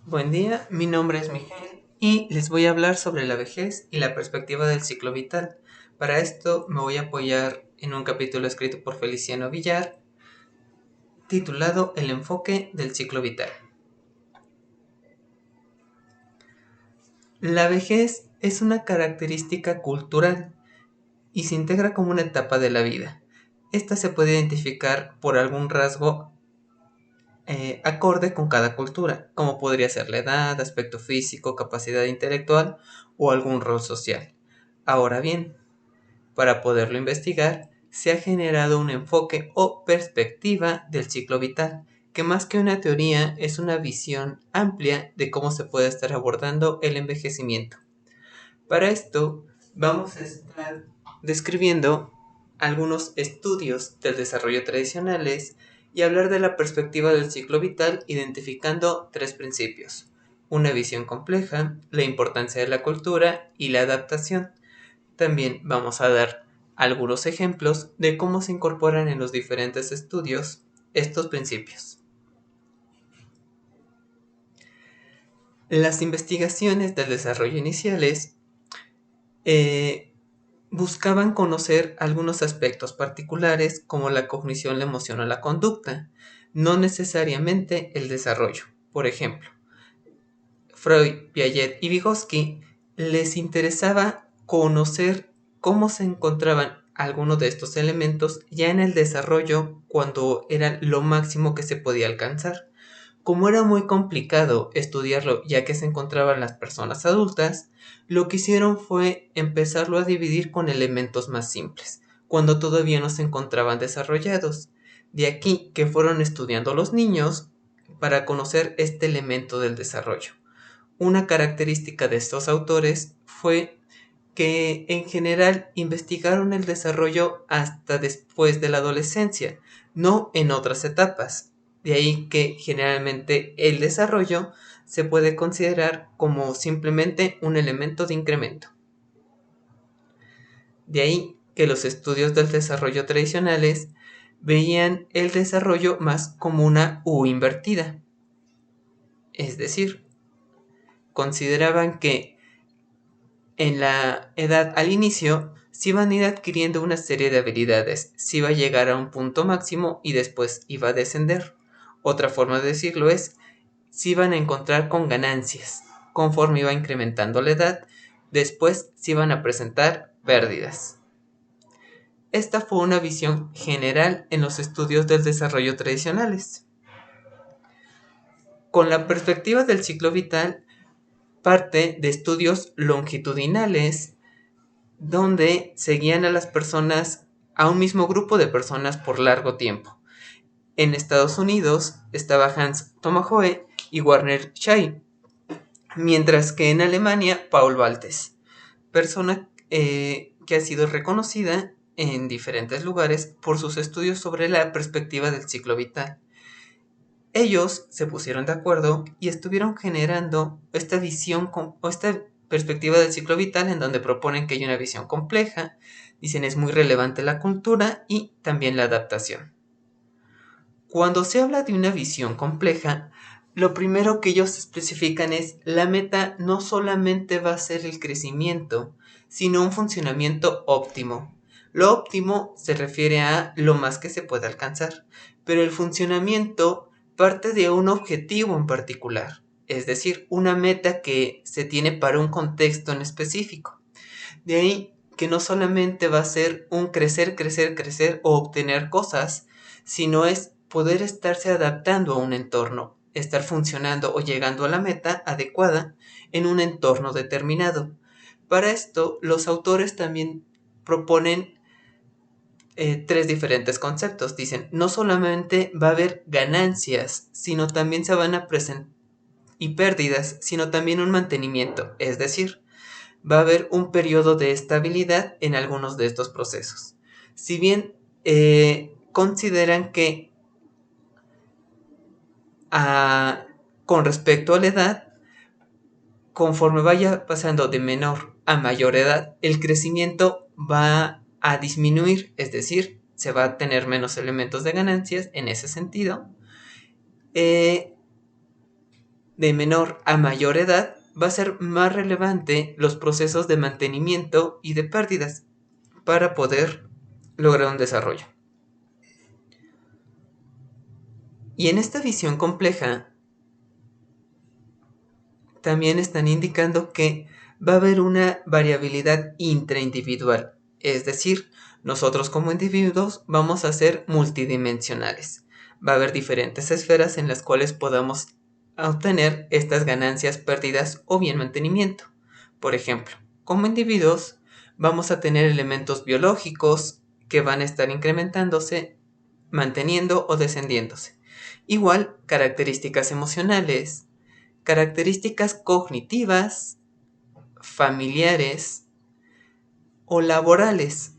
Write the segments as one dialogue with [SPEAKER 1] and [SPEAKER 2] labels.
[SPEAKER 1] Buen día, mi nombre es Miguel y les voy a hablar sobre la vejez y la perspectiva del ciclo vital. Para esto me voy a apoyar en un capítulo escrito por Feliciano Villar titulado El enfoque del ciclo vital. La vejez es una característica cultural y se integra como una etapa de la vida. Esta se puede identificar por algún rasgo acorde con cada cultura, como podría ser la edad, aspecto físico, capacidad intelectual o algún rol social. Ahora bien, para poderlo investigar, se ha generado un enfoque o perspectiva del ciclo vital, que más que una teoría es una visión amplia de cómo se puede estar abordando el envejecimiento. Para esto, vamos a estar describiendo algunos estudios del desarrollo tradicionales y hablar de la perspectiva del ciclo vital identificando tres principios: una visión compleja, la importancia de la cultura y la adaptación. También vamos a dar algunos ejemplos de cómo se incorporan en los diferentes estudios estos principios. Las investigaciones del desarrollo iniciales eh, buscaban conocer algunos aspectos particulares como la cognición, la emoción o la conducta, no necesariamente el desarrollo. Por ejemplo, Freud, Piaget y Vygotsky les interesaba conocer cómo se encontraban algunos de estos elementos ya en el desarrollo cuando eran lo máximo que se podía alcanzar. Como era muy complicado estudiarlo ya que se encontraban las personas adultas, lo que hicieron fue empezarlo a dividir con elementos más simples, cuando todavía no se encontraban desarrollados. De aquí que fueron estudiando los niños para conocer este elemento del desarrollo. Una característica de estos autores fue que en general investigaron el desarrollo hasta después de la adolescencia, no en otras etapas. De ahí que generalmente el desarrollo se puede considerar como simplemente un elemento de incremento. De ahí que los estudios del desarrollo tradicionales veían el desarrollo más como una U invertida. Es decir, consideraban que en la edad al inicio se iban a ir adquiriendo una serie de habilidades, se iba a llegar a un punto máximo y después iba a descender. Otra forma de decirlo es, se iban a encontrar con ganancias. Conforme iba incrementando la edad, después se iban a presentar pérdidas. Esta fue una visión general en los estudios del desarrollo tradicionales. Con la perspectiva del ciclo vital, parte de estudios longitudinales donde seguían a las personas, a un mismo grupo de personas por largo tiempo. En Estados Unidos estaba Hans Tomahoe y Warner Shai, mientras que en Alemania Paul Waltes, persona que ha sido reconocida en diferentes lugares por sus estudios sobre la perspectiva del ciclo vital. Ellos se pusieron de acuerdo y estuvieron generando esta visión o esta perspectiva del ciclo vital en donde proponen que hay una visión compleja, dicen es muy relevante la cultura y también la adaptación. Cuando se habla de una visión compleja, lo primero que ellos especifican es la meta no solamente va a ser el crecimiento, sino un funcionamiento óptimo. Lo óptimo se refiere a lo más que se puede alcanzar, pero el funcionamiento parte de un objetivo en particular, es decir, una meta que se tiene para un contexto en específico. De ahí que no solamente va a ser un crecer, crecer, crecer o obtener cosas, sino es poder estarse adaptando a un entorno, estar funcionando o llegando a la meta adecuada en un entorno determinado. Para esto, los autores también proponen tres diferentes conceptos. Dicen, no solamente va a haber ganancias, sino también se van a presentar y pérdidas, sino también un mantenimiento, es decir, va a haber un periodo de estabilidad en algunos de estos procesos. Si bien consideran que a, con respecto a la edad, conforme vaya pasando de menor a mayor edad, el crecimiento va a disminuir, es decir, se va a tener menos elementos de ganancias en ese sentido. Eh, de menor a mayor edad, va a ser más relevante los procesos de mantenimiento y de pérdidas para poder lograr un desarrollo. Y en esta visión compleja, también están indicando que va a haber una variabilidad intraindividual, es decir, nosotros como individuos vamos a ser multidimensionales. Va a haber diferentes esferas en las cuales podamos obtener estas ganancias, pérdidas o bien mantenimiento. Por ejemplo, como individuos vamos a tener elementos biológicos que van a estar incrementándose, manteniendo o descendiéndose. Igual, características emocionales, características cognitivas, familiares o laborales.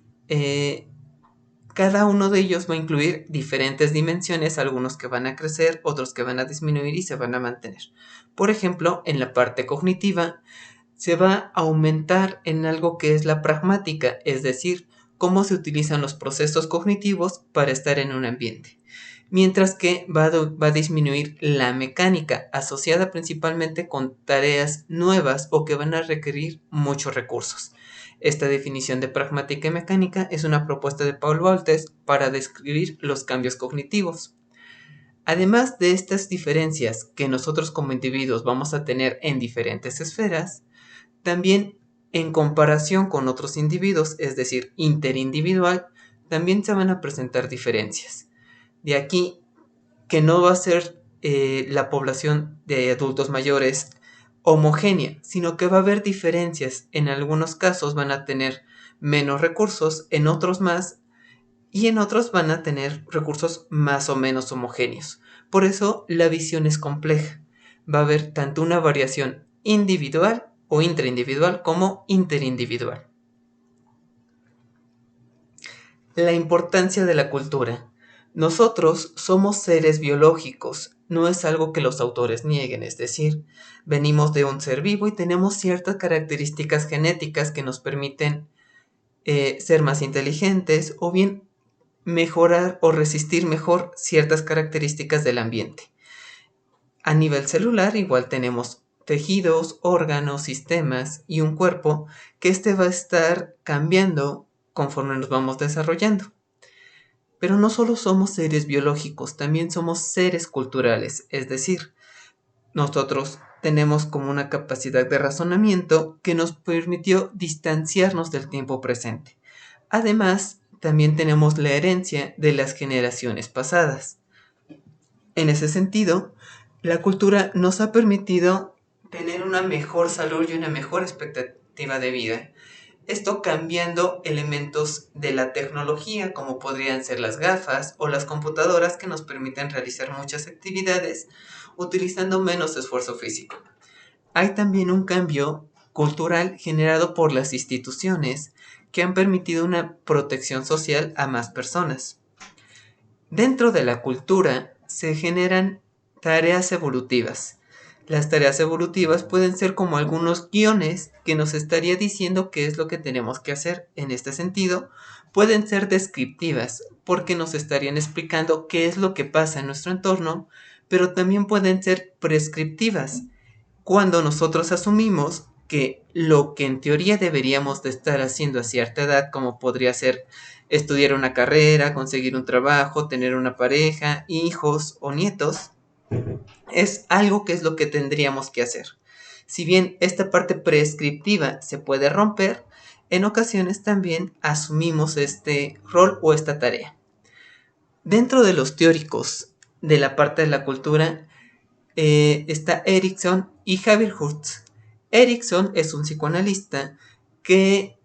[SPEAKER 1] Cada uno de ellos va a incluir diferentes dimensiones, algunos que van a crecer, otros que van a disminuir y se van a mantener. Por ejemplo, en la parte cognitiva se va a aumentar en algo que es la pragmática, es decir, cómo se utilizan los procesos cognitivos para estar en un ambiente. Mientras que va a disminuir la mecánica, asociada principalmente con tareas nuevas o que van a requerir muchos recursos. Esta definición de pragmática y mecánica es una propuesta de Paul Walters para describir los cambios cognitivos. Además de estas diferencias que nosotros como individuos vamos a tener en diferentes esferas, también en comparación con otros individuos, es decir, interindividual, también se van a presentar diferencias. De aquí que no va a ser la población de adultos mayores homogénea, sino que va a haber diferencias. En algunos casos van a tener menos recursos, en otros más, y en otros van a tener recursos más o menos homogéneos. Por eso la visión es compleja. Va a haber tanto una variación individual o intraindividual como interindividual. La importancia de la cultura. Nosotros somos seres biológicos, no es algo que los autores nieguen, es decir, venimos de un ser vivo y tenemos ciertas características genéticas que nos permiten ser más inteligentes o bien mejorar o resistir mejor ciertas características del ambiente. A nivel celular igual tenemos tejidos, órganos, sistemas y un cuerpo que va a estar cambiando conforme nos vamos desarrollando. Pero no solo somos seres biológicos, también somos seres culturales, es decir, nosotros tenemos como una capacidad de razonamiento que nos permitió distanciarnos del tiempo presente. Además, también tenemos la herencia de las generaciones pasadas. En ese sentido, la cultura nos ha permitido tener una mejor salud y una mejor expectativa de vida. Esto cambiando elementos de la tecnología, como podrían ser las gafas o las computadoras que nos permiten realizar muchas actividades utilizando menos esfuerzo físico. Hay también un cambio cultural generado por las instituciones que han permitido una protección social a más personas. Dentro de la cultura se generan tareas evolutivas. Las tareas evolutivas pueden ser como algunos guiones que nos estaría diciendo qué es lo que tenemos que hacer. En este sentido, pueden ser descriptivas porque nos estarían explicando qué es lo que pasa en nuestro entorno, pero también pueden ser prescriptivas cuando nosotros asumimos que lo que en teoría deberíamos de estar haciendo a cierta edad, como podría ser estudiar una carrera, conseguir un trabajo, tener una pareja, hijos o nietos, es algo que es lo que tendríamos que hacer. Si bien esta parte prescriptiva se puede romper, en ocasiones también asumimos este rol o esta tarea. Dentro de los teóricos de la parte de la cultura está Erikson y Javier Hurtz. Erikson es un psicoanalista que,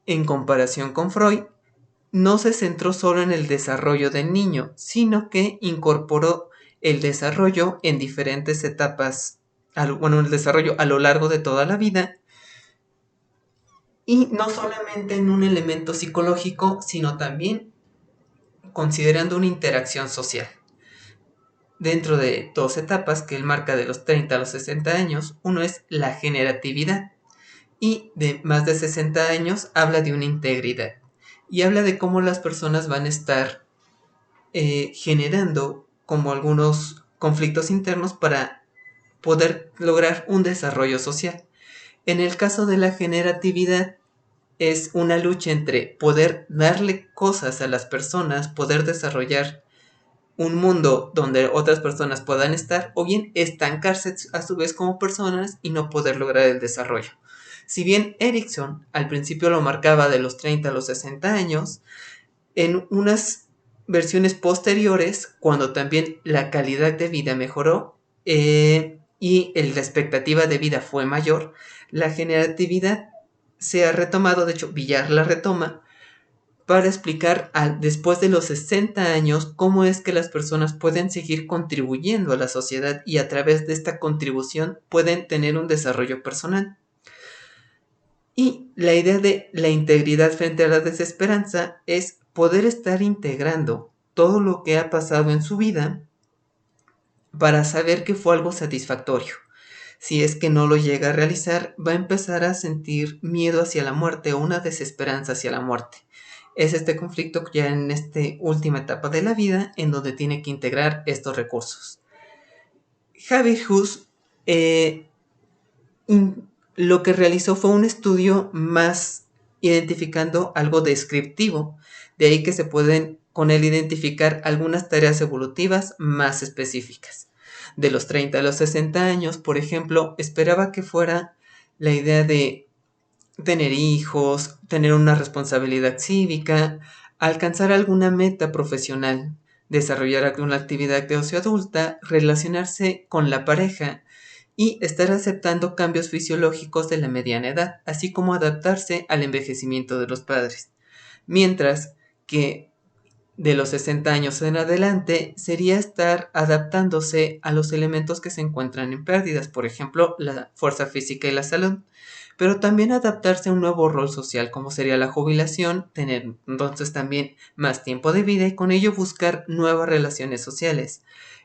[SPEAKER 1] en comparación con Freud, no se centró solo en el desarrollo del niño, sino que incorporó el desarrollo en diferentes etapas, el desarrollo a lo largo de toda la vida, y no solamente en un elemento psicológico, sino también considerando una interacción social. Dentro de dos etapas que él marca de los 30 a los 60 años, uno es la generatividad y de más de 60 años habla de una integridad y habla de cómo las personas van a estar generando como algunos conflictos internos para poder lograr un desarrollo social. En el caso de la generatividad, es una lucha entre poder darle cosas a las personas, poder desarrollar un mundo donde otras personas puedan estar, o bien estancarse a su vez como personas y no poder lograr el desarrollo. Si bien Erickson al principio lo marcaba de los 30 a los 60 años, en unas versiones posteriores, cuando también la calidad de vida mejoró y la expectativa de vida fue mayor, la generatividad se ha retomado, de hecho Villar la retoma, para explicar después de los 60 años cómo es que las personas pueden seguir contribuyendo a la sociedad y a través de esta contribución pueden tener un desarrollo personal. Y la idea de la integridad frente a la desesperanza es poder estar integrando todo lo que ha pasado en su vida para saber que fue algo satisfactorio. Si es que no lo llega a realizar, va a empezar a sentir miedo hacia la muerte o una desesperanza hacia la muerte. Es este conflicto ya en esta última etapa de la vida en donde tiene que integrar estos recursos. Javier Hus lo que realizó fue un estudio más identificando algo descriptivo, de ahí que se pueden con él identificar algunas tareas evolutivas más específicas. De los 30 a los 60 años, por ejemplo, esperaba que fuera la idea de tener hijos, tener una responsabilidad cívica, alcanzar alguna meta profesional, desarrollar alguna actividad de ocio adulta, relacionarse con la pareja y estar aceptando cambios fisiológicos de la mediana edad, así como adaptarse al envejecimiento de los padres. Mientras que de los 60 años en adelante sería estar adaptándose a los elementos que se encuentran en pérdidas, por ejemplo, la fuerza física y la salud, pero también adaptarse a un nuevo rol social como sería la jubilación, tener entonces también más tiempo de vida y con ello buscar nuevas relaciones sociales,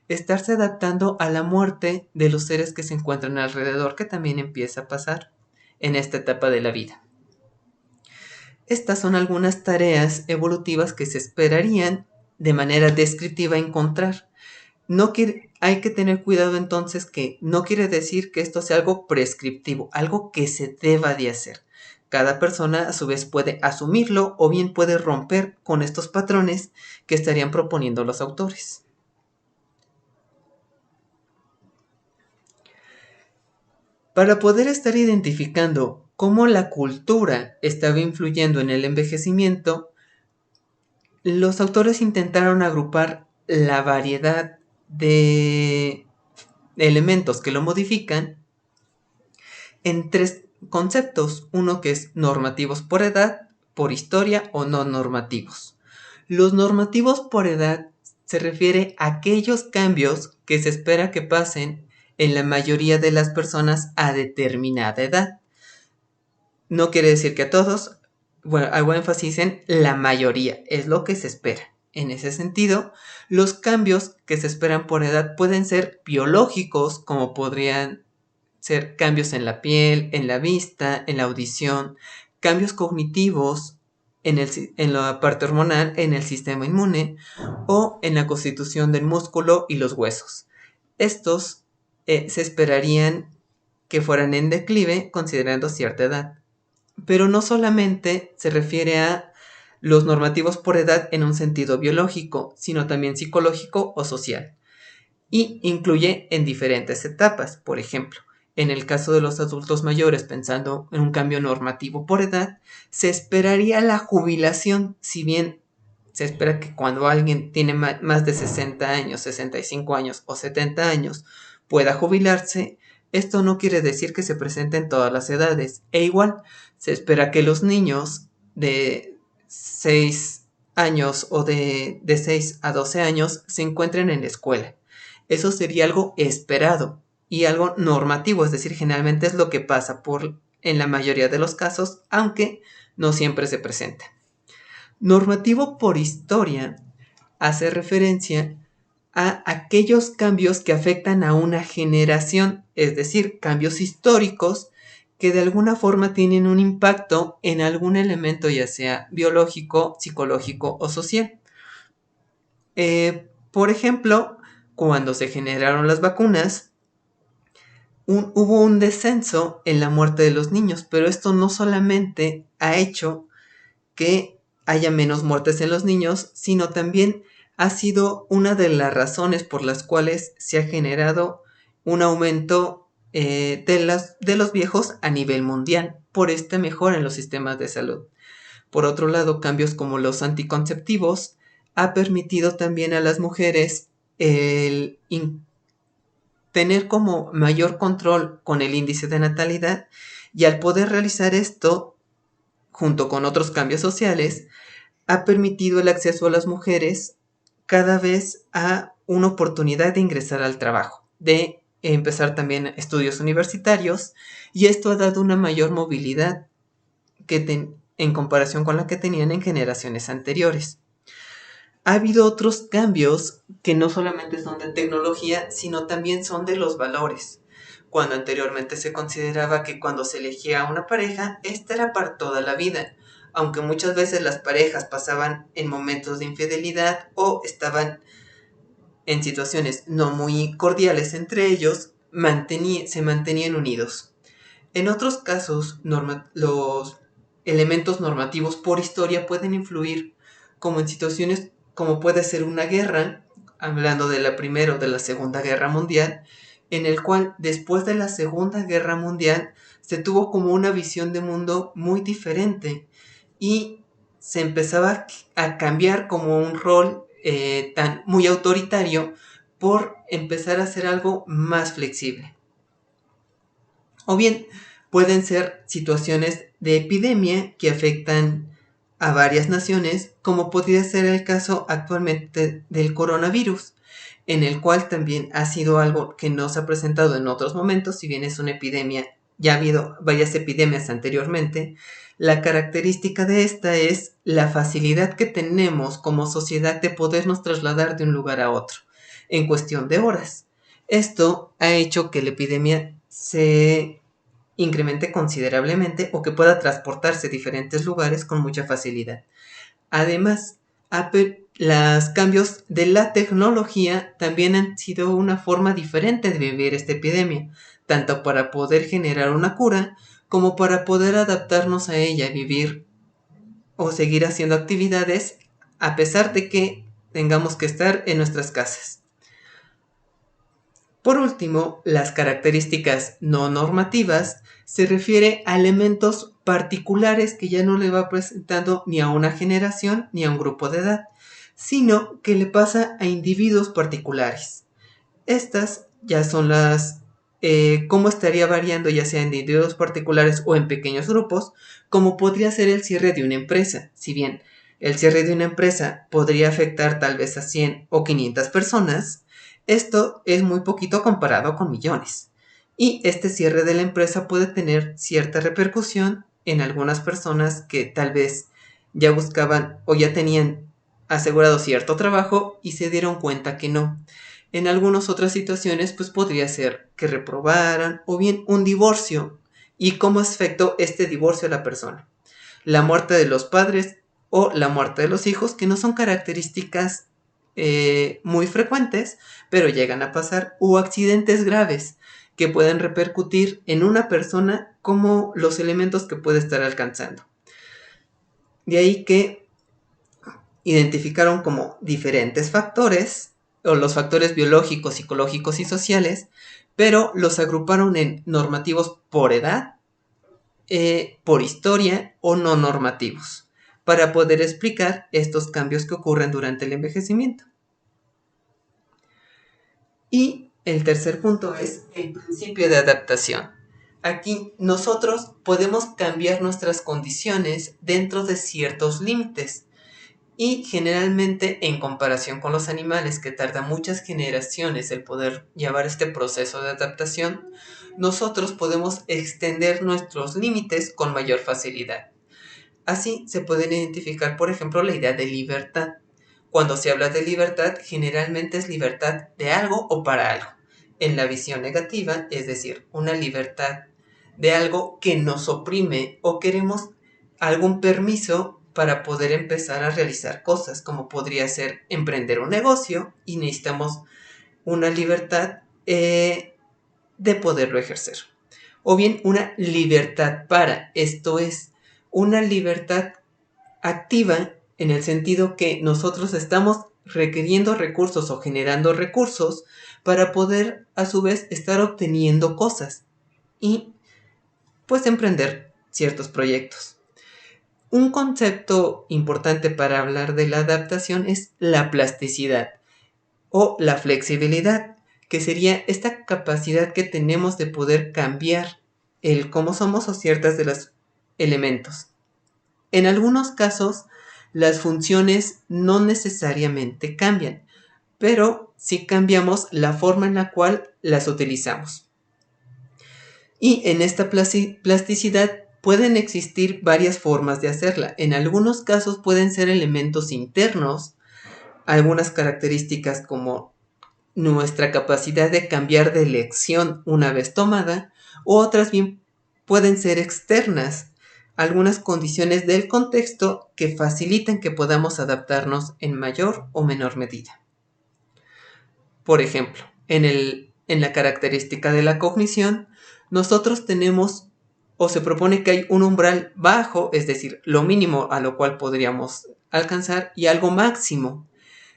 [SPEAKER 1] estarse adaptando a la muerte de los seres que se encuentran alrededor, que también empieza a pasar en esta etapa de la vida. Estas son algunas tareas evolutivas que se esperarían de manera descriptiva encontrar. Hay que tener cuidado entonces que no quiere decir que esto sea algo prescriptivo, algo que se deba de hacer. Cada persona a su vez puede asumirlo o bien puede romper con estos patrones que estarían proponiendo los autores. Para poder estar identificando cómo la cultura estaba influyendo en el envejecimiento, los autores intentaron agrupar la variedad de elementos que lo modifican en tres conceptos. Uno que es normativos por edad, por historia o no normativos. Los normativos por edad se refiere a aquellos cambios que se espera que pasen en la mayoría de las personas a determinada edad. No quiere decir que a todos, bueno, hago énfasis en la mayoría, es lo que se espera. En ese sentido, los cambios que se esperan por edad pueden ser biológicos, como podrían ser cambios en la piel, en la vista, en la audición, cambios cognitivos en la parte hormonal, en el sistema inmune o en la constitución del músculo y los huesos. Estos se esperarían que fueran en declive considerando cierta edad. Pero no solamente se refiere a los normativos por edad en un sentido biológico, sino también psicológico o social. Y incluye en diferentes etapas. Por ejemplo, en el caso de los adultos mayores, pensando en un cambio normativo por edad, se esperaría la jubilación, si bien se espera que cuando alguien tiene más de 60 años, 65 años o 70 años pueda jubilarse. Esto no quiere decir que se presente en todas las edades. E igual, se espera que los niños de 6 años o de 6 a 12 años se encuentren en la escuela. Eso sería algo esperado y algo normativo, es decir, generalmente es lo que pasa en la mayoría de los casos, aunque no siempre se presenta. Normativo por historia hace referencia a aquellos cambios que afectan a una generación, es decir, cambios históricos que de alguna forma tienen un impacto en algún elemento, ya sea biológico, psicológico o social. Por ejemplo, cuando se generaron las vacunas, hubo un descenso en la muerte de los niños, pero esto no solamente ha hecho que haya menos muertes en los niños, sino también ha sido una de las razones por las cuales se ha generado un aumento de los viejos a nivel mundial por esta mejora en los sistemas de salud. Por otro lado, cambios como los anticonceptivos ha permitido también a las mujeres el tener como mayor control con el índice de natalidad, y al poder realizar esto, junto con otros cambios sociales, ha permitido el acceso a las mujeres cada vez a una oportunidad de ingresar al trabajo, de empezar también estudios universitarios, y esto ha dado una mayor movilidad en comparación con la que tenían en generaciones anteriores. Ha habido otros cambios que no solamente son de tecnología, sino también son de los valores. Cuando anteriormente se consideraba que cuando se elegía a una pareja, esta era para toda la vida, aunque muchas veces las parejas pasaban en momentos de infidelidad o estaban en situaciones no muy cordiales entre ellos, se mantenían unidos. En otros casos, los elementos normativos por historia pueden influir, como en situaciones como puede ser una guerra, hablando de la Primera o de la Segunda Guerra Mundial, en el cual después de la Segunda Guerra Mundial se tuvo como una visión de mundo muy diferente y se empezaba a cambiar como un rol tan muy autoritario por empezar a hacer algo más flexible. O bien pueden ser situaciones de epidemia que afectan a varias naciones, como podría ser el caso actualmente del coronavirus, en el cual también ha sido algo que no se ha presentado en otros momentos, si bien es una epidemia, ya ha habido varias epidemias anteriormente. La característica de esta es la facilidad que tenemos como sociedad de podernos trasladar de un lugar a otro en cuestión de horas. Esto ha hecho que la epidemia se incremente considerablemente o que pueda transportarse a diferentes lugares con mucha facilidad. Además, los cambios de la tecnología también han sido una forma diferente de vivir esta epidemia, tanto para poder generar una cura como para poder adaptarnos a ella, vivir o seguir haciendo actividades a pesar de que tengamos que estar en nuestras casas. Por último, las características no normativas se refiere a elementos particulares que ya no le va presentando ni a una generación ni a un grupo de edad, sino que le pasa a individuos particulares. Estas ya son cómo estaría variando ya sea en individuos particulares o en pequeños grupos, como podría ser el cierre de una empresa. Si bien el cierre de una empresa podría afectar tal vez a 100 o 500 personas, esto es muy poquito comparado con millones. Y este cierre de la empresa puede tener cierta repercusión en algunas personas que tal vez ya buscaban o ya tenían asegurado cierto trabajo y se dieron cuenta que no. En algunas otras situaciones, pues podría ser que reprobaran o bien un divorcio y cómo afectó este divorcio a la persona. La muerte de los padres o la muerte de los hijos, que no son características muy frecuentes, pero llegan a pasar, o accidentes graves que pueden repercutir en una persona como los elementos que puede estar alcanzando. De ahí que identificaron como diferentes factores, o los factores biológicos, psicológicos y sociales, pero los agruparon en normativos por edad, por historia o no normativos, para poder explicar estos cambios que ocurren durante el envejecimiento. Y el tercer punto es el principio de adaptación. Aquí nosotros podemos cambiar nuestras condiciones dentro de ciertos límites. Y generalmente, en comparación con los animales, que tarda muchas generaciones el poder llevar este proceso de adaptación, nosotros podemos extender nuestros límites con mayor facilidad. Así se pueden identificar, por ejemplo, la idea de libertad. Cuando se habla de libertad, generalmente es libertad de algo o para algo. En la visión negativa, es decir, una libertad de algo que nos oprime o queremos algún permiso para poder empezar a realizar cosas, como podría ser emprender un negocio y necesitamos una libertad de poderlo ejercer. O bien una libertad para, esto es, una libertad activa en el sentido que nosotros estamos requiriendo recursos o generando recursos para poder a su vez estar obteniendo cosas y pues emprender ciertos proyectos. Un concepto importante para hablar de la adaptación es la plasticidad o la flexibilidad, que sería esta capacidad que tenemos de poder cambiar el cómo somos o ciertas de los elementos. En algunos casos, las funciones no necesariamente cambian, pero sí cambiamos la forma en la cual las utilizamos. Y en esta plasticidad pueden existir varias formas de hacerla. En algunos casos pueden ser elementos internos, algunas características como nuestra capacidad de cambiar de elección una vez tomada, o otras bien pueden ser externas, algunas condiciones del contexto que facilitan que podamos adaptarnos en mayor o menor medida. Por ejemplo, en la característica de la cognición, nosotros tenemos o se propone que hay un umbral bajo, es decir, lo mínimo a lo cual podríamos alcanzar, y algo máximo.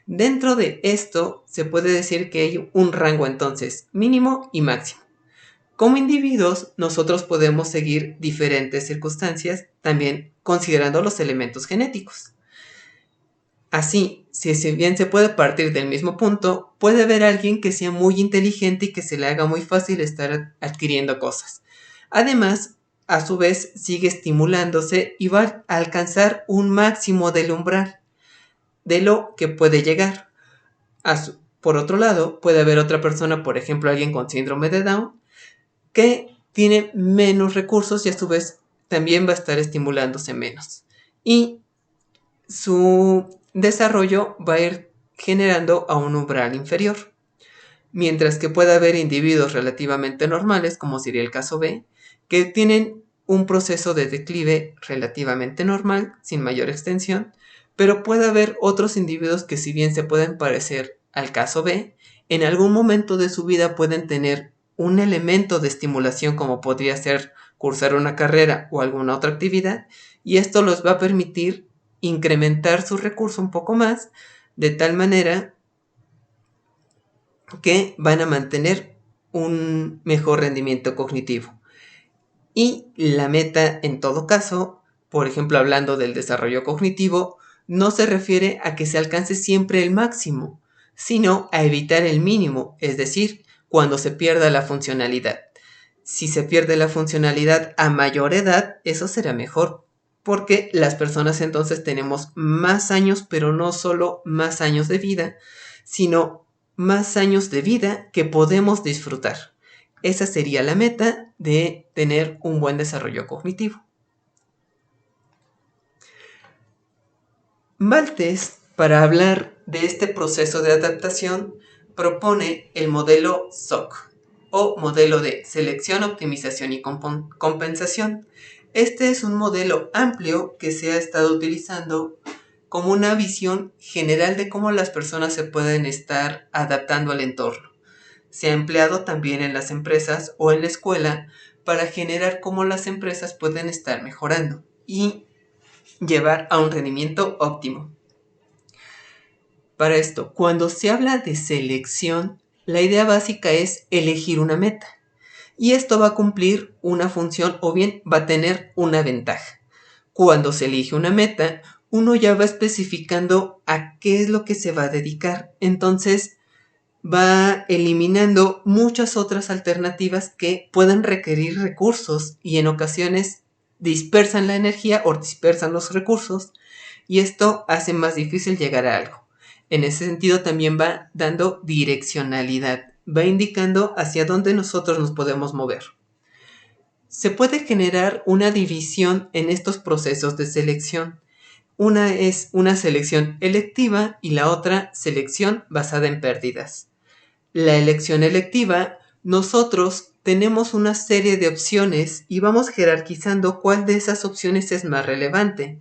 [SPEAKER 1] Dentro de esto se puede decir que hay un rango entonces mínimo y máximo. Como individuos, nosotros podemos seguir diferentes circunstancias, también considerando los elementos genéticos. Así, si bien se puede partir del mismo punto, puede haber alguien que sea muy inteligente y que se le haga muy fácil estar adquiriendo cosas. Además, a su vez, sigue estimulándose y va a alcanzar un máximo del umbral de lo que puede llegar. Por otro lado, puede haber otra persona, por ejemplo, alguien con síndrome de Down, que tiene menos recursos y a su vez también va a estar estimulándose menos. Y su desarrollo va a ir generando a un umbral inferior. Mientras que puede haber individuos relativamente normales, como sería el caso B, que tienen un proceso de declive relativamente normal, sin mayor extensión, pero puede haber otros individuos que si bien se pueden parecer al caso B, en algún momento de su vida pueden tener un elemento de estimulación como podría ser cursar una carrera o alguna otra actividad, y esto los va a permitir incrementar su recurso un poco más, de tal manera que van a mantener un mejor rendimiento cognitivo. Y la meta, en todo caso, por ejemplo, hablando del desarrollo cognitivo, no se refiere a que se alcance siempre el máximo, sino a evitar el mínimo, es decir, cuando se pierda la funcionalidad. Si se pierde la funcionalidad a mayor edad, eso será mejor, porque las personas entonces tenemos más años, pero no solo más años de vida, sino más años de vida que podemos disfrutar. Esa sería la meta de tener un buen desarrollo cognitivo. Malthus, para hablar de este proceso de adaptación, propone el modelo SOC, o modelo de selección, optimización y compensación. Este es un modelo amplio que se ha estado utilizando como una visión general de cómo las personas se pueden estar adaptando al entorno. Se ha empleado también en las empresas o en la escuela para generar cómo las empresas pueden estar mejorando y llevar a un rendimiento óptimo. Para esto, cuando se habla de selección, la idea básica es elegir una meta. Y esto va a cumplir una función o bien va a tener una ventaja. Cuando se elige una meta, uno ya va especificando a qué es lo que se va a dedicar. Entonces, va eliminando muchas otras alternativas que pueden requerir recursos y en ocasiones dispersan la energía o dispersan los recursos y esto hace más difícil llegar a algo. En ese sentido también va dando direccionalidad, va indicando hacia dónde nosotros nos podemos mover. Se puede generar una división en estos procesos de selección. Una es una selección electiva y la otra selección basada en pérdidas. La elección electiva, nosotros tenemos una serie de opciones y vamos jerarquizando cuál de esas opciones es más relevante.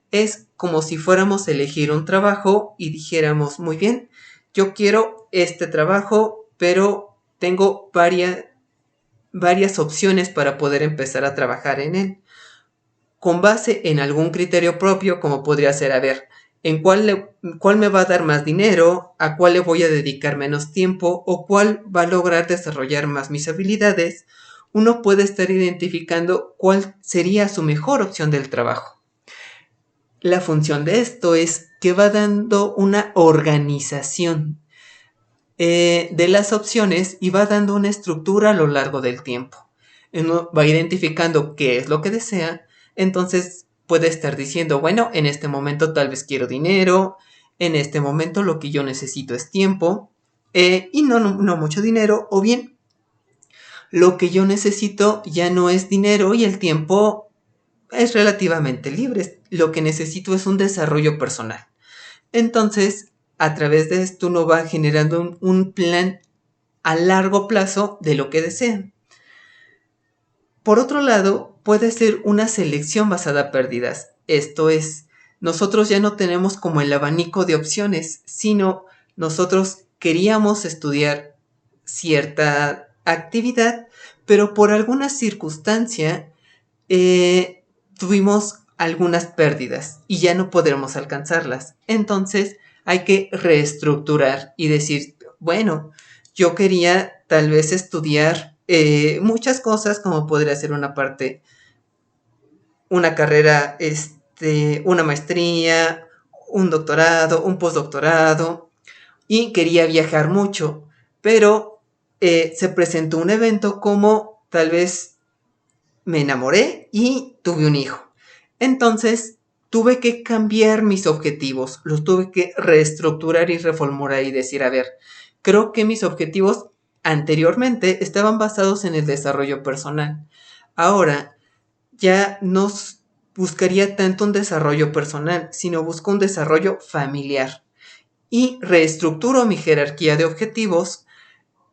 [SPEAKER 1] Es como si fuéramos a elegir un trabajo y dijéramos, muy bien, yo quiero este trabajo, pero tengo varias opciones para poder empezar a trabajar en él, con base en algún criterio propio, como podría ser, a ver, en cuál me va a dar más dinero, a cuál le voy a dedicar menos tiempo o cuál va a lograr desarrollar más mis habilidades. Uno puede estar identificando cuál sería su mejor opción del trabajo. La función de esto es que va dando una organización de las opciones y va dando una estructura a lo largo del tiempo. Uno va identificando qué es lo que desea, entonces puede estar diciendo, bueno, en este momento tal vez quiero dinero, en este momento lo que yo necesito es tiempo, y no mucho dinero, o bien lo que yo necesito ya no es dinero y el tiempo es relativamente libre, lo que necesito es un desarrollo personal. Entonces, a través de esto uno va generando un plan a largo plazo de lo que desean. Por otro lado, puede ser una selección basada a pérdidas. Esto es, nosotros ya no tenemos como el abanico de opciones, sino nosotros queríamos estudiar cierta actividad, pero por alguna circunstancia tuvimos algunas pérdidas y ya no podremos alcanzarlas. Entonces hay que reestructurar y decir, bueno, yo quería tal vez estudiar muchas cosas, como podría ser una carrera, una maestría, un doctorado, un postdoctorado, y quería viajar mucho, pero se presentó un evento como tal vez me enamoré y tuve un hijo. Entonces tuve que cambiar mis objetivos, los tuve que reestructurar y reformular y decir, a ver, creo que mis objetivos anteriormente estaban basados en el desarrollo personal. Ahora ya no buscaría tanto un desarrollo personal, sino busco un desarrollo familiar. Y reestructuro mi jerarquía de objetivos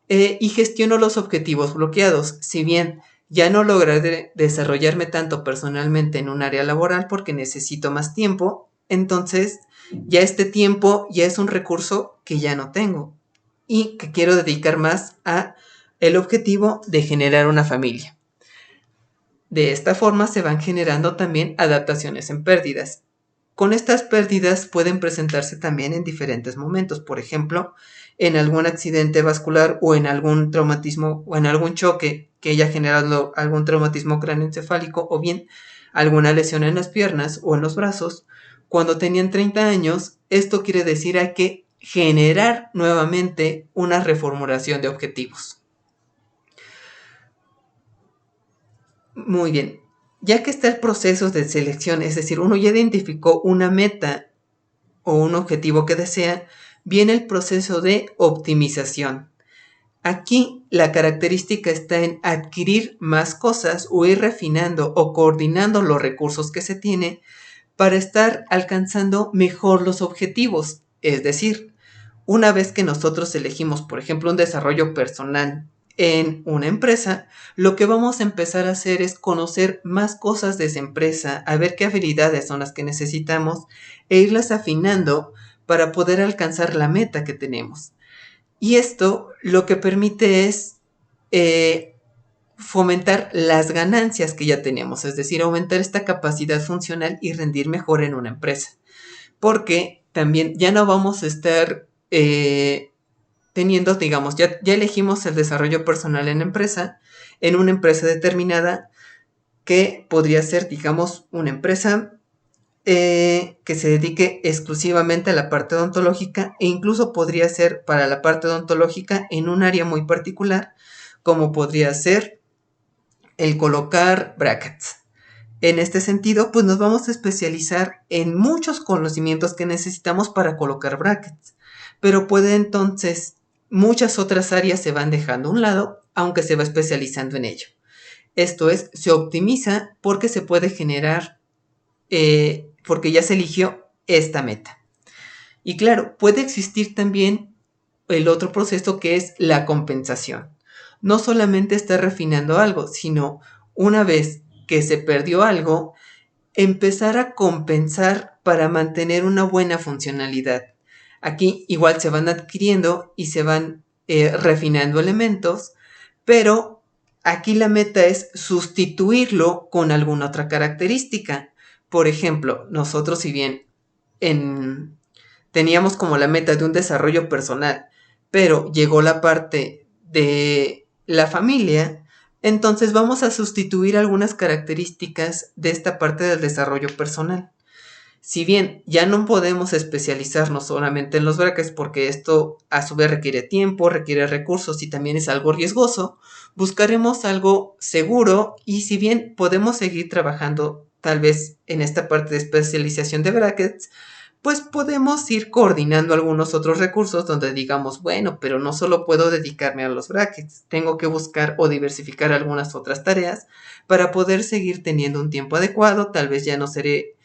[SPEAKER 1] y gestiono los objetivos bloqueados. Si bien ya no lograré desarrollarme tanto personalmente en un área laboral porque necesito más tiempo, entonces ya este tiempo ya es un recurso que ya no tengo y que quiero dedicar más a el objetivo de generar una familia. De esta forma se van generando también adaptaciones en pérdidas. Con estas pérdidas pueden presentarse también en diferentes momentos, por ejemplo, en algún accidente vascular o en algún traumatismo o en algún choque que haya generado algún traumatismo craneoencefálico o bien alguna lesión en las piernas o en los brazos. Cuando tenían 30 años, esto quiere decir hay que generar nuevamente una reformulación de objetivos. Muy bien, ya que está el proceso de selección, es decir, uno ya identificó una meta o un objetivo que desea, viene el proceso de optimización. Aquí la característica está en adquirir más cosas o ir refinando o coordinando los recursos que se tiene para estar alcanzando mejor los objetivos. Es decir, una vez que nosotros elegimos, por ejemplo, un desarrollo personal en una empresa, lo que vamos a empezar a hacer es conocer más cosas de esa empresa, a ver qué habilidades son las que necesitamos e irlas afinando para poder alcanzar la meta que tenemos. Y esto lo que permite es fomentar las ganancias que ya tenemos, es decir, aumentar esta capacidad funcional y rendir mejor en una empresa. Porque también ya no vamos a estar teniendo, digamos, ya elegimos el desarrollo personal en una empresa determinada que podría ser, digamos, una empresa que se dedique exclusivamente a la parte odontológica e incluso podría ser para la parte odontológica en un área muy particular, como podría ser el colocar brackets. En este sentido, pues nos vamos a especializar en muchos conocimientos que necesitamos para colocar brackets, pero puede entonces muchas otras áreas se van dejando a un lado, aunque se va especializando en ello. Esto es, se optimiza porque se puede generar, porque ya se eligió esta meta. Y claro, puede existir también el otro proceso que es la compensación. No solamente está refinando algo, sino una vez que se perdió algo, empezar a compensar para mantener una buena funcionalidad. Aquí igual se van adquiriendo y se van refinando elementos, pero aquí la meta es sustituirlo con alguna otra característica. Por ejemplo, nosotros si bien teníamos como la meta de un desarrollo personal, pero llegó la parte de la familia, entonces vamos a sustituir algunas características de esta parte del desarrollo personal. Si bien ya no podemos especializarnos solamente en los brackets porque esto a su vez requiere tiempo, requiere recursos y también es algo riesgoso, buscaremos algo seguro y si bien podemos seguir trabajando tal vez en esta parte de especialización de brackets, pues podemos ir coordinando algunos otros recursos donde digamos, bueno, pero no solo puedo dedicarme a los brackets, tengo que buscar o diversificar algunas otras tareas para poder seguir teniendo un tiempo adecuado, tal vez ya no seré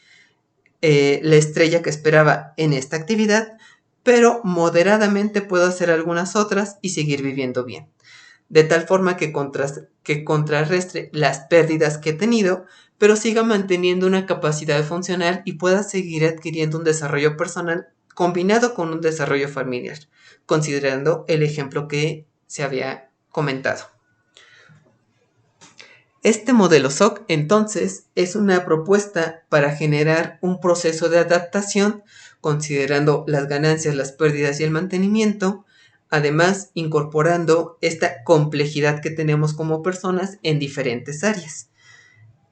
[SPEAKER 1] la estrella que esperaba en esta actividad, pero moderadamente puedo hacer algunas otras y seguir viviendo bien. De tal forma que contrarrestre las pérdidas que he tenido, pero siga manteniendo una capacidad funcional y pueda seguir adquiriendo un desarrollo personal combinado con un desarrollo familiar, considerando el ejemplo que se había comentado. Este modelo SOC, entonces, es una propuesta para generar un proceso de adaptación, considerando las ganancias, las pérdidas y el mantenimiento, además incorporando esta complejidad que tenemos como personas en diferentes áreas,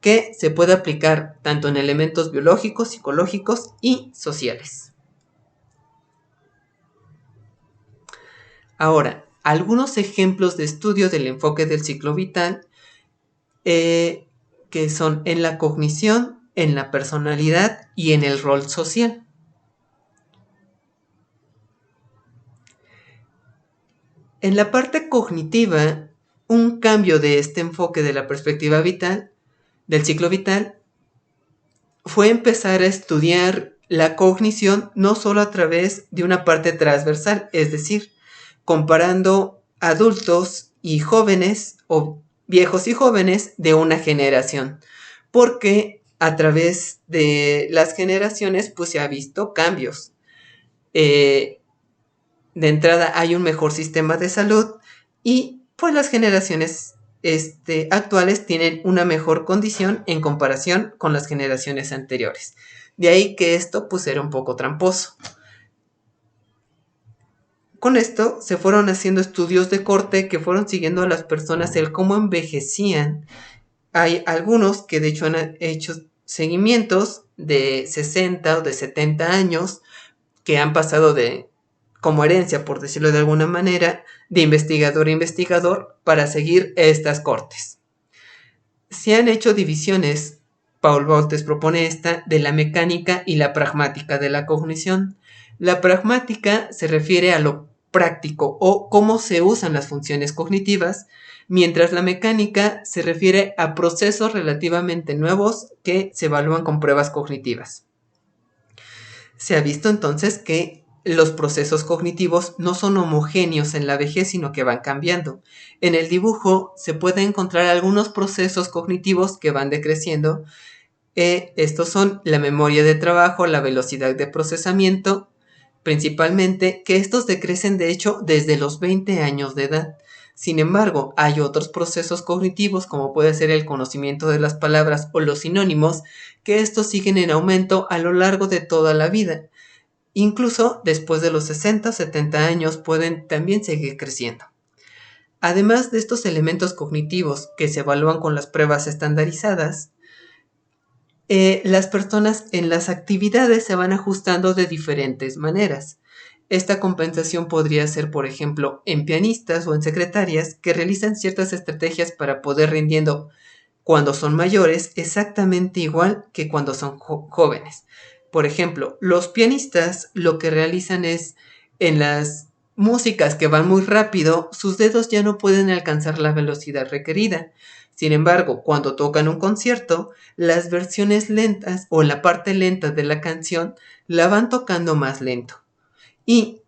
[SPEAKER 1] que se puede aplicar tanto en elementos biológicos, psicológicos y sociales. Ahora, algunos ejemplos de estudio del enfoque del ciclo vital que son en la cognición, en la personalidad y en el rol social. En la parte cognitiva, un cambio de este enfoque de la perspectiva vital, del ciclo vital, fue empezar a estudiar la cognición no solo a través de una parte transversal, es decir, comparando adultos y jóvenes o viejos y jóvenes de una generación, porque a través de las generaciones pues se ha visto cambios. De entrada hay un mejor sistema de salud y pues las generaciones actuales tienen una mejor condición en comparación con las generaciones anteriores. De ahí que esto pues era un poco tramposo. Con esto se fueron haciendo estudios de corte que fueron siguiendo a las personas el cómo envejecían. Hay algunos que de hecho han hecho seguimientos de 60 o de 70 años que han pasado de como herencia, por decirlo de alguna manera, de investigador a investigador para seguir estas cortes. Se han hecho divisiones, Paul Voltes propone esta, de la mecánica y la pragmática de la cognición. La pragmática se refiere a lo práctico o cómo se usan las funciones cognitivas, mientras la mecánica se refiere a procesos relativamente nuevos que se evalúan con pruebas cognitivas. Se ha visto entonces que los procesos cognitivos no son homogéneos en la vejez, sino que van cambiando. En el dibujo se pueden encontrar algunos procesos cognitivos que van decreciendo. Estos son la memoria de trabajo, la velocidad de procesamiento, principalmente, que estos decrecen de hecho desde los 20 años de edad. Sin embargo, hay otros procesos cognitivos, como puede ser el conocimiento de las palabras o los sinónimos, que estos siguen en aumento a lo largo de toda la vida. Incluso después de los 60 o 70 años pueden también seguir creciendo. Además de estos elementos cognitivos que se evalúan con las pruebas estandarizadas, las personas en las actividades se van ajustando de diferentes maneras. Esta compensación podría ser, por ejemplo, en pianistas o en secretarias que realizan ciertas estrategias para poder rindiendo cuando son mayores exactamente igual que cuando son jóvenes. Por ejemplo, los pianistas lo que realizan es en las músicas que van muy rápido, sus dedos ya no pueden alcanzar la velocidad requerida. Sin embargo, cuando tocan un concierto, las versiones lentas o la parte lenta de la canción la van tocando más lento. Y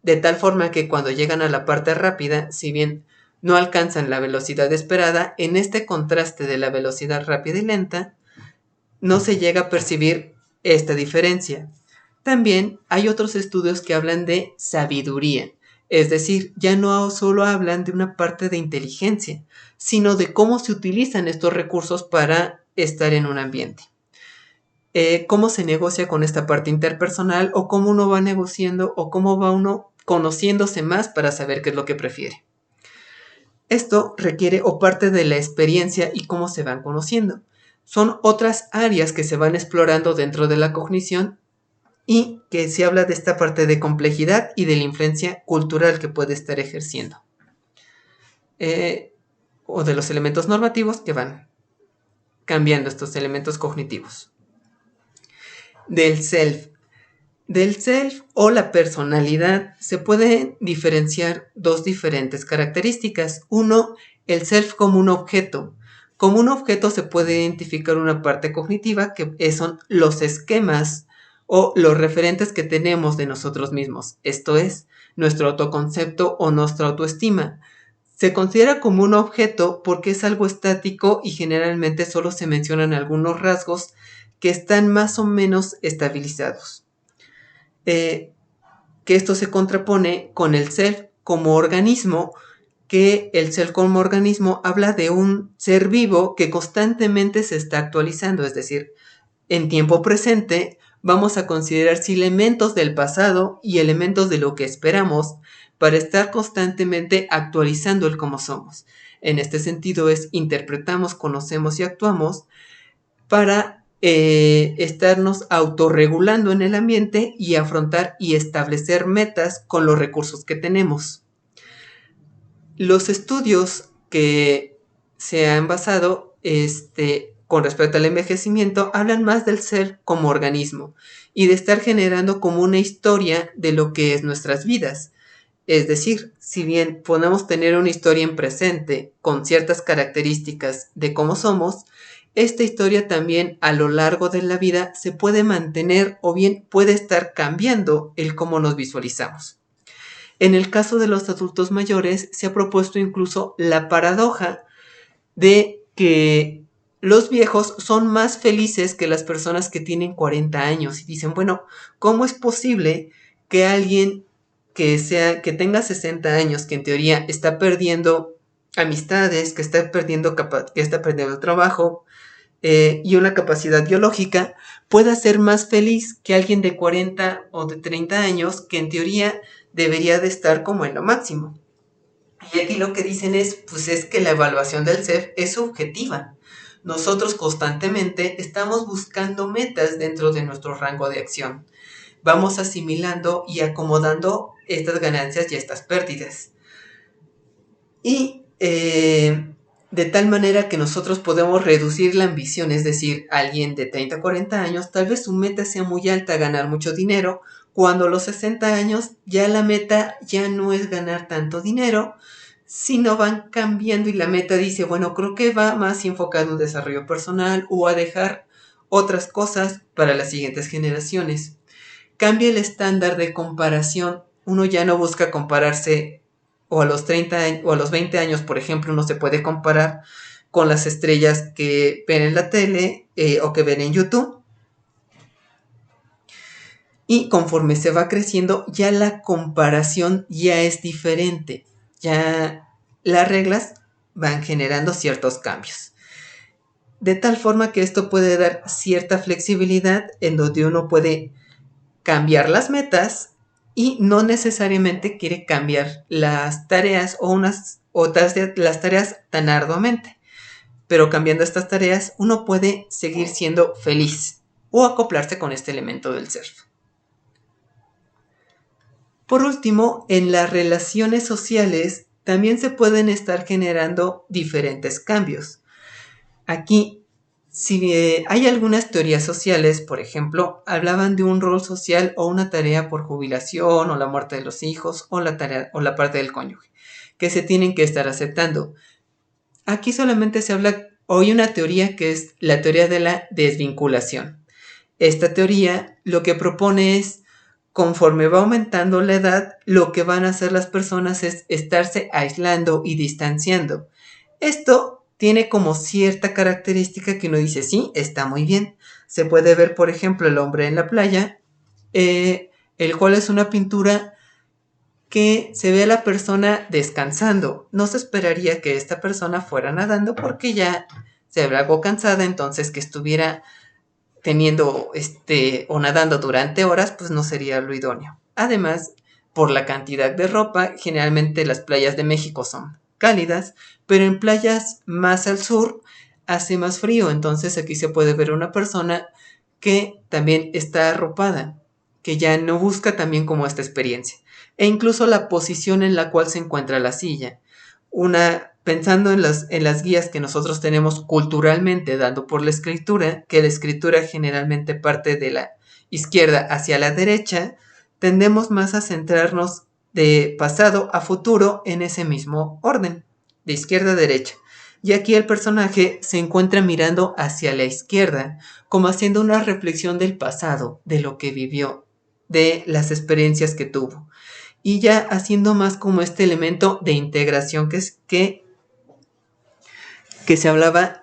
[SPEAKER 1] de tal forma que cuando llegan a la parte rápida, si bien no alcanzan la velocidad esperada, en este contraste de la velocidad rápida y lenta, no se llega a percibir esta diferencia. También hay otros estudios que hablan de sabiduría. Es decir, ya no solo hablan de una parte de inteligencia, sino de cómo se utilizan estos recursos para estar en un ambiente. Cómo se negocia con esta parte interpersonal, o cómo uno va negociando, o cómo va uno conociéndose más para saber qué es lo que prefiere. Esto requiere o parte de la experiencia y cómo se van conociendo. Son otras áreas que se van explorando dentro de la cognición y que se habla de esta parte de complejidad y de la influencia cultural que puede estar ejerciendo. O de los elementos normativos que van cambiando estos elementos cognitivos. Del self. Del self o la personalidad se pueden diferenciar dos diferentes características. Uno, el self como un objeto. Como un objeto se puede identificar una parte cognitiva que son los esquemas o los referentes que tenemos de nosotros mismos. Esto es, nuestro autoconcepto o nuestra autoestima. Se considera como un objeto porque es algo estático y generalmente solo se mencionan algunos rasgos que están más o menos estabilizados. Que esto se contrapone con el self como organismo, que el self como organismo habla de un ser vivo que constantemente se está actualizando, es decir, en tiempo presente vamos a considerar si elementos del pasado y elementos de lo que esperamos para estar constantemente actualizando el cómo somos. En este sentido es interpretamos, conocemos y actuamos para estarnos autorregulando en el ambiente y afrontar y establecer metas con los recursos que tenemos. Los estudios que se han basado con respecto al envejecimiento hablan más del ser como organismo y de estar generando como una historia de lo que es nuestras vidas. Es decir, si bien podemos tener una historia en presente con ciertas características de cómo somos, esta historia también a lo largo de la vida se puede mantener o bien puede estar cambiando el cómo nos visualizamos. En el caso de los adultos mayores se ha propuesto incluso la paradoja de que los viejos son más felices que las personas que tienen 40 años y dicen, bueno, ¿cómo es posible que alguien que tenga 60 años, que en teoría está perdiendo amistades, que está perdiendo trabajo, y una capacidad biológica, pueda ser más feliz que alguien de 40 o de 30 años que en teoría debería de estar como en lo máximo? Y aquí lo que dicen pues es que la evaluación del self es subjetiva. Nosotros constantemente estamos buscando metas dentro de nuestro rango de acción. Vamos asimilando y acomodando estas ganancias y estas pérdidas. Y de tal manera que nosotros podemos reducir la ambición, es decir, alguien de 30 a 40 años, tal vez su meta sea muy alta, ganar mucho dinero, cuando a los 60 años ya la meta ya no es ganar tanto dinero, sino van cambiando y la meta dice, bueno, creo que va más enfocado en un desarrollo personal o a dejar otras cosas para las siguientes generaciones. Cambia el estándar de comparación, uno ya no busca compararse o a los 30 o a los 20 años, por ejemplo, uno se puede comparar con las estrellas que ven en la tele o que ven en YouTube. Y conforme se va creciendo, ya la comparación ya es diferente. Ya las reglas van generando ciertos cambios. De tal forma que esto puede dar cierta flexibilidad en donde uno puede cambiar las metas y no necesariamente quiere cambiar las tareas o unas otras de las tareas tan arduamente. Pero cambiando estas tareas uno puede seguir siendo feliz o acoplarse con este elemento del ser. Por último, en las relaciones sociales también se pueden estar generando diferentes cambios. Aquí, si hay algunas teorías sociales, por ejemplo, hablaban de un rol social o una tarea por jubilación o la muerte de los hijos o la tarea o la parte del cónyuge, que se tienen que estar aceptando. Aquí solamente se habla, o hay una teoría que es la teoría de la desvinculación. Esta teoría lo que propone es, conforme va aumentando la edad, lo que van a hacer las personas es estarse aislando y distanciando. Esto tiene como cierta característica que uno dice, sí, está muy bien. Se puede ver, por ejemplo, El hombre en la playa, el cual es una pintura que se ve a la persona descansando. No se esperaría que esta persona fuera nadando porque ya se ve algo cansada, entonces que estuviera teniendo o nadando durante horas, pues no sería lo idóneo. Además, por la cantidad de ropa, generalmente las playas de México son cálidas, pero en playas más al sur hace más frío, entonces aquí se puede ver una persona que también está arropada, que ya no busca también como esta experiencia, e incluso la posición en la cual se encuentra la silla. Pensando en las guías que nosotros tenemos culturalmente dando por la escritura, que la escritura generalmente parte de la izquierda hacia la derecha, tendemos más a centrarnos de pasado a futuro en ese mismo orden, de izquierda a derecha. Y aquí el personaje se encuentra mirando hacia la izquierda, como haciendo una reflexión del pasado, de lo que vivió, de las experiencias que tuvo. Y ya haciendo más como este elemento de integración que se hablaba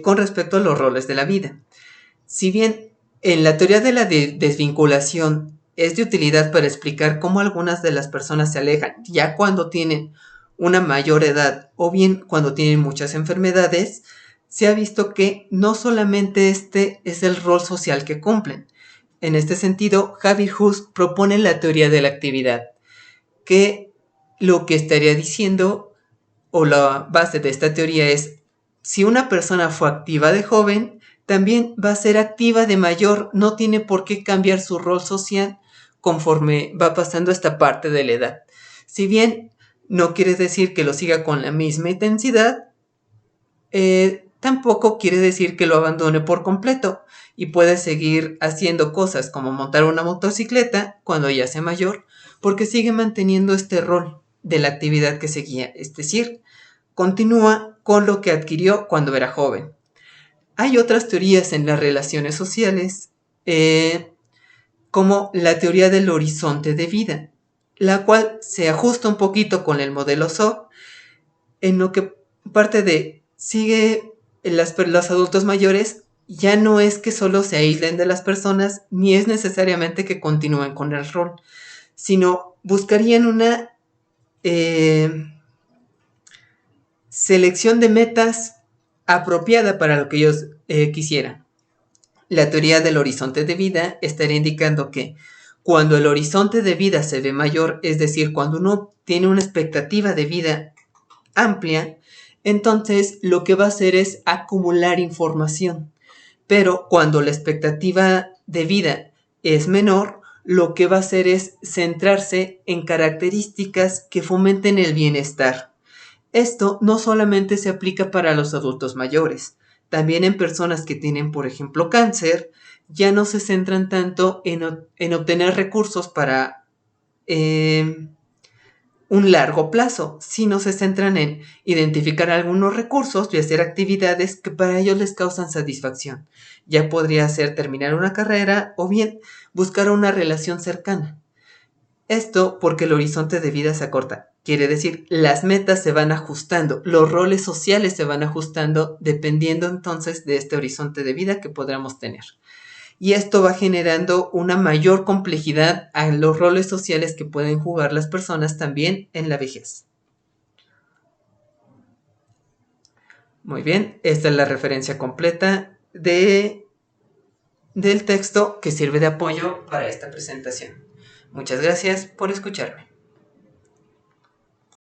[SPEAKER 1] con respecto a los roles de la vida. Si bien en la teoría de la desvinculación es de utilidad para explicar cómo algunas de las personas se alejan ya cuando tienen una mayor edad o bien cuando tienen muchas enfermedades, se ha visto que no solamente este es el rol social que cumplen. En este sentido, Javier Hus propone la teoría de la actividad, que lo que estaría diciendo o la base de esta teoría es, si una persona fue activa de joven, también va a ser activa de mayor, no tiene por qué cambiar su rol social conforme va pasando esta parte de la edad. Si bien no quiere decir que lo siga con la misma intensidad, tampoco quiere decir que lo abandone por completo y puede seguir haciendo cosas como montar una motocicleta cuando ya sea mayor, porque sigue manteniendo este rol de la actividad que seguía, es decir, continúa con lo que adquirió cuando era joven. Hay otras teorías en las relaciones sociales, como la teoría del horizonte de vida, la cual se ajusta un poquito con el modelo SOP, en lo que parte de sigue los adultos mayores, ya no es que solo se aíslen de las personas, ni es necesariamente que continúen con el rol, sino buscarían una selección de metas apropiada para lo que ellos quisieran. La teoría del horizonte de vida estaría indicando que cuando el horizonte de vida se ve mayor, es decir, cuando uno tiene una expectativa de vida amplia, entonces lo que va a hacer es acumular información. Pero cuando la expectativa de vida es menor, lo que va a hacer es centrarse en características que fomenten el bienestar. Esto no solamente se aplica para los adultos mayores, también en personas que tienen, por ejemplo, cáncer, ya no se centran tanto en obtener recursos para un largo plazo, sino se centran en identificar algunos recursos y hacer actividades que para ellos les causan satisfacción. Ya podría ser terminar una carrera o bien buscar una relación cercana. Esto porque el horizonte de vida se acorta. Quiere decir, las metas se van ajustando, los roles sociales se van ajustando dependiendo entonces de este horizonte de vida que podamos tener. Y esto va generando una mayor complejidad a los roles sociales que pueden jugar las personas también en la vejez. Muy bien, esta es la referencia completa del texto que sirve de apoyo para esta presentación. Muchas gracias por escucharme.